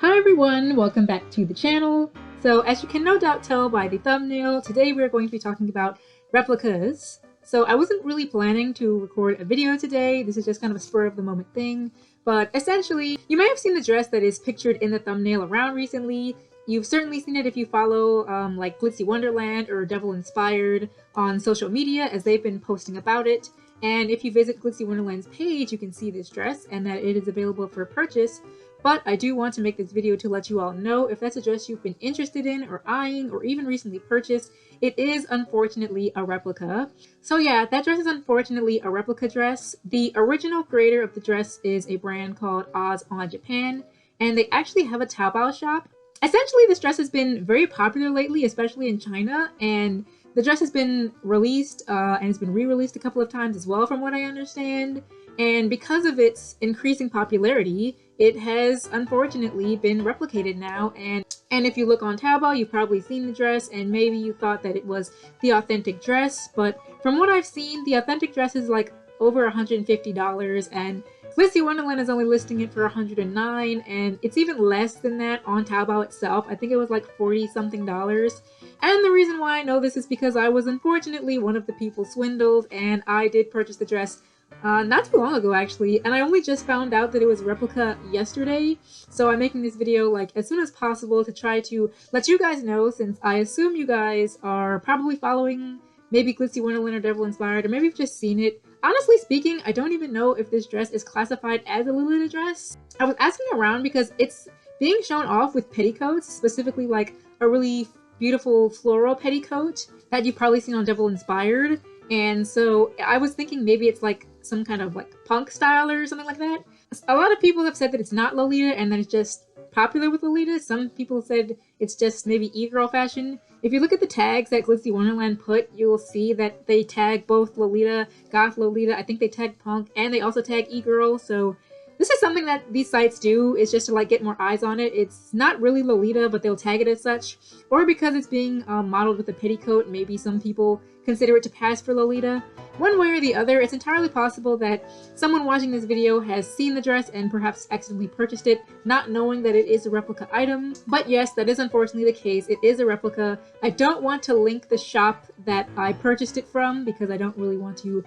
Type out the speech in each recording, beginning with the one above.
Hi everyone, welcome back to the channel. So as you can no doubt tell by the thumbnail, today we're going to be talking about replicas. So I wasn't really planning to record a video today, this is just kind of a spur of the moment thing, but essentially, you may have seen the dress that is pictured in the thumbnail around recently. You've certainly seen it if you follow like GlitzyWonderland or Devil Inspired on social media, as they've been posting about it. And if you visit GlitzyWonderland's page, you can see this dress and that it is available for purchase. But I do want to make this video to let you all know if that's a dress you've been interested in or eyeing or even recently purchased, it is unfortunately a replica. So yeah, that dress is unfortunately a replica dress. The original creator of the dress is a brand called OZZ ON JAPAN, and they actually have a Taobao shop. Essentially, this dress has been very popular lately, especially in China, and the dress has been released and it's been re-released a couple of times as well, from what I understand. And because of its increasing popularity, it has unfortunately been replicated now. And if you look on Taobao, you've probably seen the dress and maybe you thought that it was the authentic dress. But from what I've seen, the authentic dress is like over $150, and GlitzyWonderland is only listing it for $109, and it's even less than that on Taobao itself. I think it was like 40 something dollars. And the reason why I know this is because I was unfortunately one of the people swindled, and I did purchase the dress not too long ago actually, and I only just found out that it was a replica yesterday, so I'm making this video like as soon as possible to try to let you guys know, since I assume you guys are probably following maybe GlitzyWonderland or Devil Inspired, or maybe you've just seen it. Honestly speaking, I don't even know if this dress is classified as a Lolita dress. I was asking around because it's being shown off with petticoats, specifically like a really beautiful floral petticoat that you've probably seen on Devil Inspired. And so I was thinking maybe it's like some kind of like punk style or something like that. A lot of people have said that it's not Lolita and that it's just popular with Lolita. Some people said it's just maybe e-girl fashion. If you look at the tags that GlitzyWonderland put, you will see that they tag both Lolita, goth Lolita, I think they tag punk, and they also tag e-girl. So this is something that these sites do, is just to like get more eyes on it. It's not really Lolita, but they'll tag it as such. Or because it's being modeled with a petticoat, maybe some people consider it to pass for Lolita. One way or the other, it's entirely possible that someone watching this video has seen the dress and perhaps accidentally purchased it, not knowing that it is a replica item. But yes, that is unfortunately the case. It is a replica. I don't want to link the shop that I purchased it from because I don't really want to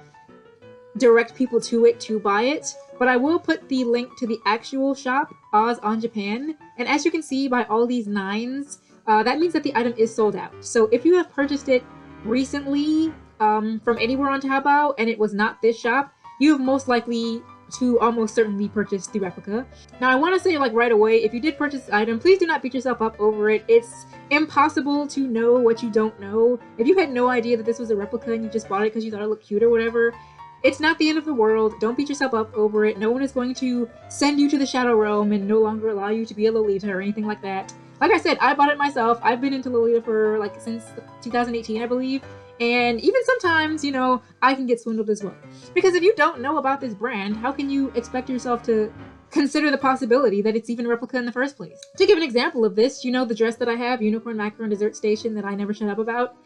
direct people to it to buy it, but I will put the link to the actual shop, OZZ ON JAPAN, and as you can see by all these 9s, that means that the item is sold out. So if you have purchased it recently from anywhere on Taobao and it was not this shop, you have most likely to almost certainly purchase the replica. Now I want to say like right away, if you did purchase the item, please do not beat yourself up over it. It's impossible to know what you don't know. If you had no idea that this was a replica and you just bought it because you thought it looked cute or whatever, it's not the end of the world. Don't beat yourself up over it. No one is going to send you to the Shadow Realm and no longer allow you to be a Lolita or anything like that. Like I said, I bought it myself. I've been into Lolita for like since 2018, I believe. And even sometimes, you know, I can get swindled as well. Because if you don't know about this brand, how can you expect yourself to consider the possibility that it's even a replica in the first place? To give an example of this, you know the dress that I have, Unicorn Macaron Dessert Station, that I never shut up about?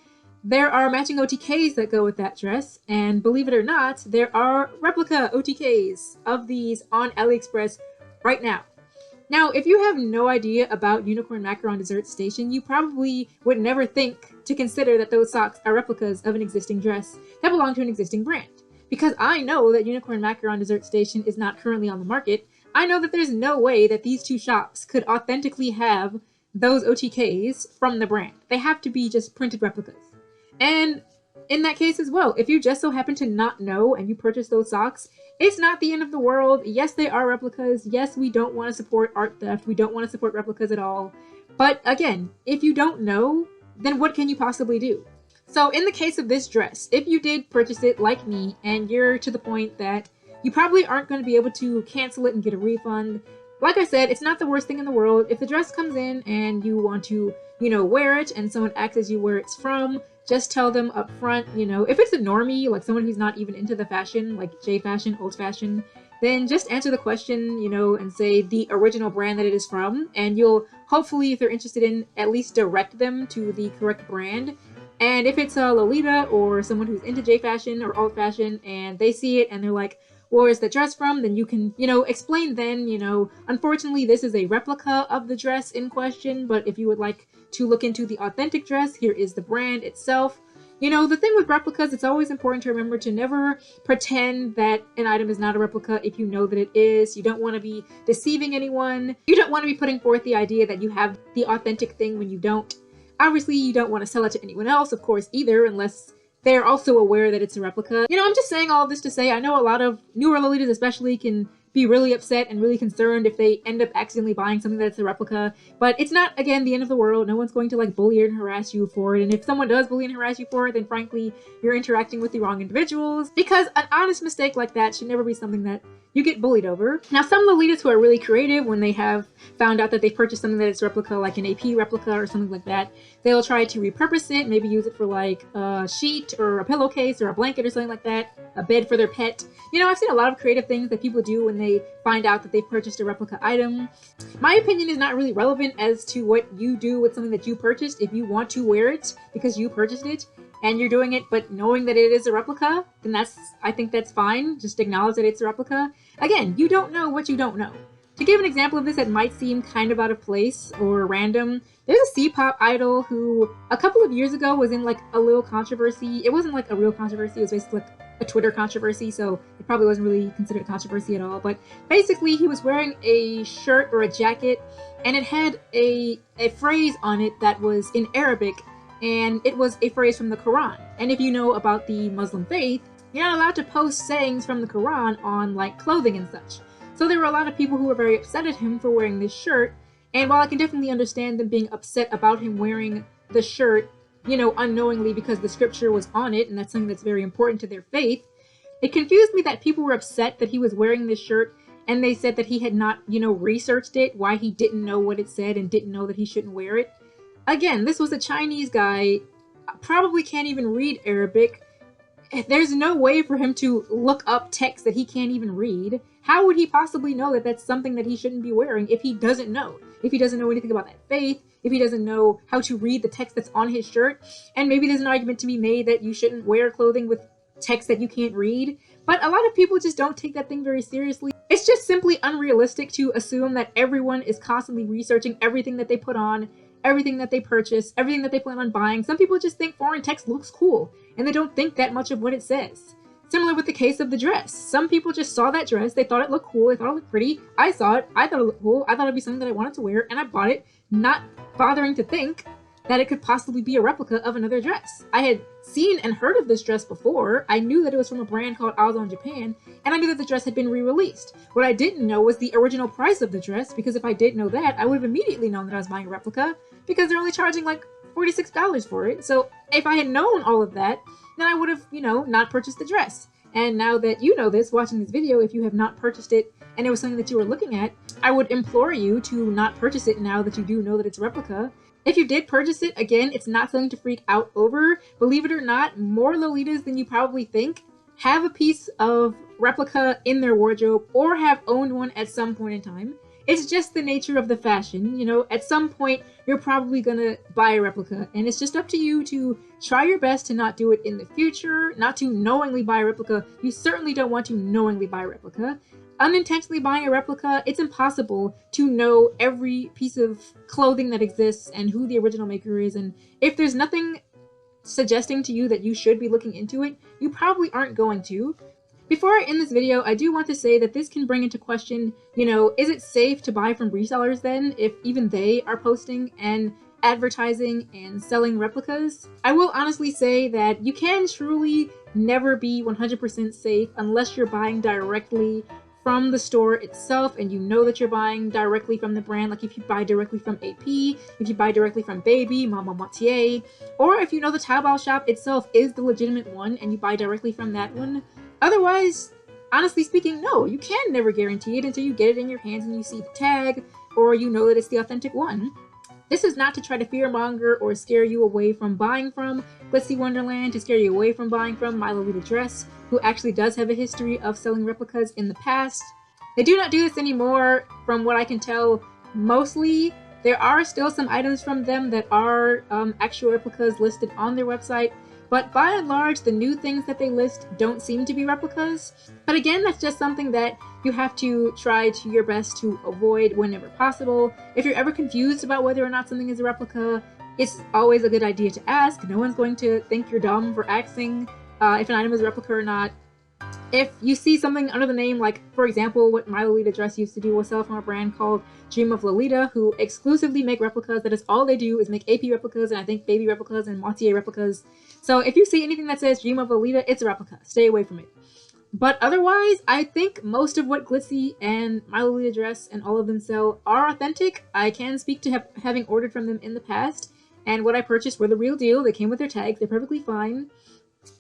There are matching OTKs that go with that dress, and believe it or not, there are replica OTKs of these on AliExpress right now. Now, if you have no idea about Unicorn Macaron Dessert Station, you probably would never think to consider that those socks are replicas of an existing dress that belong to an existing brand. Because I know that Unicorn Macaron Dessert Station is not currently on the market, I know that there's no way that these two shops could authentically have those OTKs from the brand. They have to be just printed replicas. And in that case as well, if you just so happen to not know and you purchase those socks, it's not the end of the world. Yes, they are replicas. Yes, we don't want to support art theft. We don't want to support replicas at all. But again, if you don't know, then what can you possibly do? So in the case of this dress, if you did purchase it like me and you're to the point that you probably aren't going to be able to cancel it and get a refund, like I said, it's not the worst thing in the world. If the dress comes in and you want to, you know, wear it and someone asks you where it's from, just tell them up front, you know, if it's a normie, like someone who's not even into the fashion, like J fashion, old fashion, then just answer the question, you know, and say the original brand that it is from, and you'll hopefully, if they're interested in, at least direct them to the correct brand. And if it's a Lolita or someone who's into J fashion or old fashion and they see it and they're like, or is the dress from, then you can, explain then, unfortunately this is a replica of the dress in question, but if you would like to look into the authentic dress, here is the brand itself. The thing with replicas, it's always important to remember to never pretend that an item is not a replica if you know that it is. You don't want to be deceiving anyone. You don't want to be putting forth the idea that you have the authentic thing when you don't. Obviously, you don't want to sell it to anyone else, of course, either, unless they're also aware that it's a replica. I'm just saying all of this to say I know a lot of newer Lolitas especially can be really upset and really concerned if they end up accidentally buying something that's a replica, but it's not, again, the end of the world. No one's going to bully and harass you for it, and if someone does bully and harass you for it, then frankly you're interacting with the wrong individuals, because an honest mistake like that should never be something that you get bullied over. Now, some Lolitas who are really creative, when they have found out that they purchased something that is replica, like an AP replica or something like that, they'll try to repurpose it, maybe use it for a sheet or a pillowcase or a blanket or something like that, a bed for their pet. I've seen a lot of creative things that people do when they find out that they've purchased a replica item. My opinion is not really relevant as to what you do with something that you purchased. If you want to wear it because you purchased it, and you're doing it but knowing that it is a replica, then I think that's fine. Just acknowledge that it's a replica. Again, you don't know what you don't know. To give an example of this that might seem kind of out of place or random, there's a C-pop idol who a couple of years ago was in a little controversy. It wasn't a real controversy, it was basically a Twitter controversy, so it probably wasn't really considered a controversy at all. But basically he was wearing a shirt or a jacket, and it had a phrase on it that was in Arabic, and it was a phrase from the Quran. And if you know about the Muslim faith, you're not allowed to post sayings from the Quran on clothing and such. So there were a lot of people who were very upset at him for wearing this shirt, and while I can definitely understand them being upset about him wearing the shirt, unknowingly because the scripture was on it, and that's something that's very important to their faith, it confused me that people were upset that he was wearing this shirt, and they said that he had not, researched it, why he didn't know what it said and didn't know that he shouldn't wear it. Again, this was a Chinese guy, probably can't even read Arabic. There's no way for him to look up text that he can't even read. How would he possibly know that that's something that he shouldn't be wearing if he doesn't know? If he doesn't know anything about that faith, if he doesn't know how to read the text that's on his shirt, and maybe there's an argument to be made that you shouldn't wear clothing with text that you can't read, but a lot of people just don't take that thing very seriously. It's just simply unrealistic to assume that everyone is constantly researching everything that they put on, everything that they purchase, everything that they plan on buying. Some people just think foreign text looks cool, and they don't think that much of what it says. Similar with the case of the dress. Some people just saw that dress, they thought it looked cool, they thought it looked pretty. I saw it, I thought it looked cool, I thought it'd be something that I wanted to wear, and I bought it, not bothering to think that it could possibly be a replica of another dress. I had seen and heard of this dress before. I knew that it was from a brand called OZZ ON JAPAN, and I knew that the dress had been re-released. What I didn't know was the original price of the dress, because if I did know that, I would have immediately known that I was buying a replica, because they're only charging $46 for it. So if I had known all of that, then I would have, not purchased the dress. And now that you know this, watching this video, if you have not purchased it and it was something that you were looking at, I would implore you to not purchase it now that you do know that it's a replica. If you did purchase it, again, it's not something to freak out over. Believe it or not, more Lolitas than you probably think have a piece of replica in their wardrobe or have owned one at some point in time. It's just the nature of the fashion. At some point, you're probably gonna buy a replica, and it's just up to you to try your best to not do it in the future, not to knowingly buy a replica. You certainly don't want to knowingly buy a replica. Unintentionally buying a replica, it's impossible to know every piece of clothing that exists and who the original maker is, and if there's nothing suggesting to you that you should be looking into it, you probably aren't going to. Before I end this video, I do want to say that this can bring into question, is it safe to buy from resellers then, if even they are posting and advertising and selling replicas? I will honestly say that you can truly never be 100% safe unless you're buying directly from the store itself and you know that you're buying directly from the brand. Like if you buy directly from AP, if you buy directly from Baby, Mama Moitié, or if you know the Taobao shop itself is the legitimate one and you buy directly from that one. Otherwise, honestly speaking, no, you can never guarantee it until you get it in your hands and you see the tag, or you know that it's the authentic one. This is not to try to fearmonger or scare you away from buying from GlitzyWonderland, to scare you away from buying from My Lolita Dress, who actually does have a history of selling replicas in the past. They do not do this anymore, from what I can tell, mostly. There are still some items from them that are actual replicas listed on their website, But by and large, the new things that they list don't seem to be replicas. But again, that's just something that you have to try to your best to avoid whenever possible. If you're ever confused about whether or not something is a replica, it's always a good idea to ask. No one's going to think you're dumb for asking if an item is a replica or not. If you see something under the name, like, for example, what my Lolita dress used to do was sell from a brand called Dream of Lolita, who exclusively make replicas. That is all they do, is make AP replicas, and I think baby replicas and moitié replicas. So if you see anything that says Dream of Lolita, it's a replica. Stay away from it. But otherwise, I think most of what Glitzy and my Lolita dress and all of them sell are authentic. I can speak to having ordered from them in the past, and what I purchased were the real deal. They came with their tags. They're perfectly fine.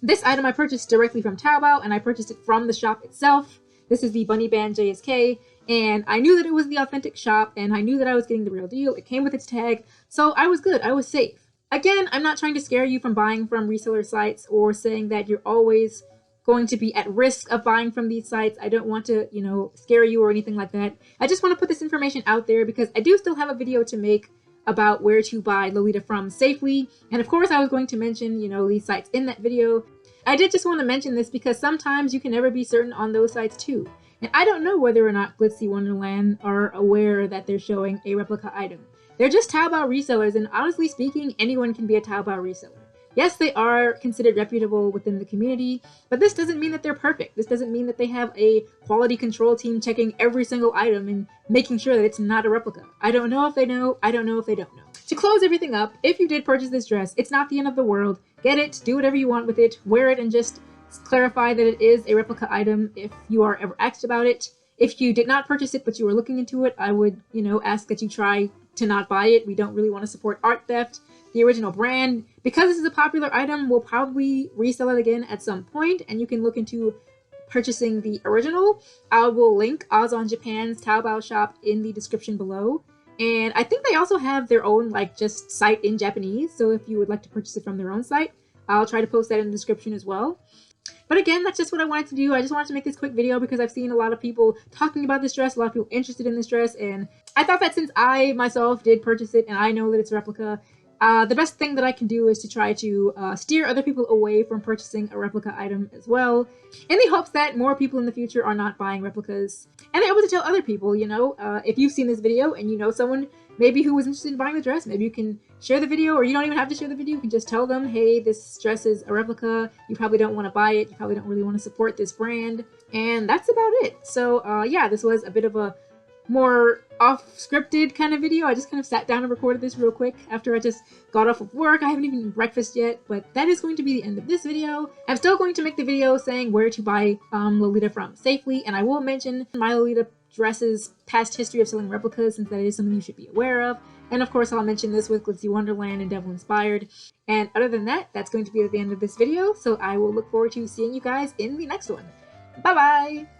This item I purchased directly from Taobao, and I purchased it from the shop itself. This is the Bunny Band JSK, and I knew that it was the authentic shop, and I knew that I was getting the real deal. It came with its tag, so I was good. I was safe. Again, I'm not trying to scare you from buying from reseller sites or saying that you're always going to be at risk of buying from these sites. I don't want to, scare you or anything like that. I just want to put this information out there because I do still have a video to make about where to buy Lolita from safely. And of course, I was going to mention, these sites in that video. I did just want to mention this because sometimes you can never be certain on those sites too. And I don't know whether or not GlitzyWonderland are aware that they're showing a replica item. They're just Taobao resellers, and honestly speaking, anyone can be a Taobao reseller. Yes, they are considered reputable within the community, but this doesn't mean that they're perfect. This doesn't mean that they have a quality control team checking every single item and making sure that it's not a replica. I don't know if they know. I don't know if they don't know. To close everything up, if you did purchase this dress, it's not the end of the world. Get it, do whatever you want with it, wear it, and just clarify that it is a replica item if you are ever asked about it. If you did not purchase it but you were looking into it, I would, ask that you try to not buy it. We don't really want to support art theft. The original brand, because this is a popular item, we'll probably resell it again at some point, and you can look into purchasing the original. I will link OZZ ON JAPAN's Taobao shop in the description below. And I think they also have their own, just site in Japanese, so if you would like to purchase it from their own site, I'll try to post that in the description as well. But again, that's just what I wanted to do. I just wanted to make this quick video because I've seen a lot of people talking about this dress, a lot of people interested in this dress, and I thought that since I myself did purchase it and I know that it's a replica, the best thing that I can do is to try to steer other people away from purchasing a replica item as well, in the hopes that more people in the future are not buying replicas. And they're able to tell other people, if you've seen this video and you know someone maybe who was interested in buying the dress, maybe you can share the video, or you don't even have to share the video. You can just tell them, hey, this dress is a replica. You probably don't want to buy it. You probably don't really want to support this brand. And that's about it. So yeah, this was a bit of a more off-scripted kind of video. I just kind of sat down and recorded this real quick after I just got off of work. I haven't even eaten breakfast yet, but that is going to be the end of this video. I'm still going to make the video saying where to buy Lolita from safely, and I will mention my Lolita dress's past history of selling replicas, since that is something you should be aware of. And of course, I'll mention this with GlitzyWonderland and Devil Inspired. And other than that, that's going to be at the end of this video, so I will look forward to seeing you guys in the next one. Bye-bye!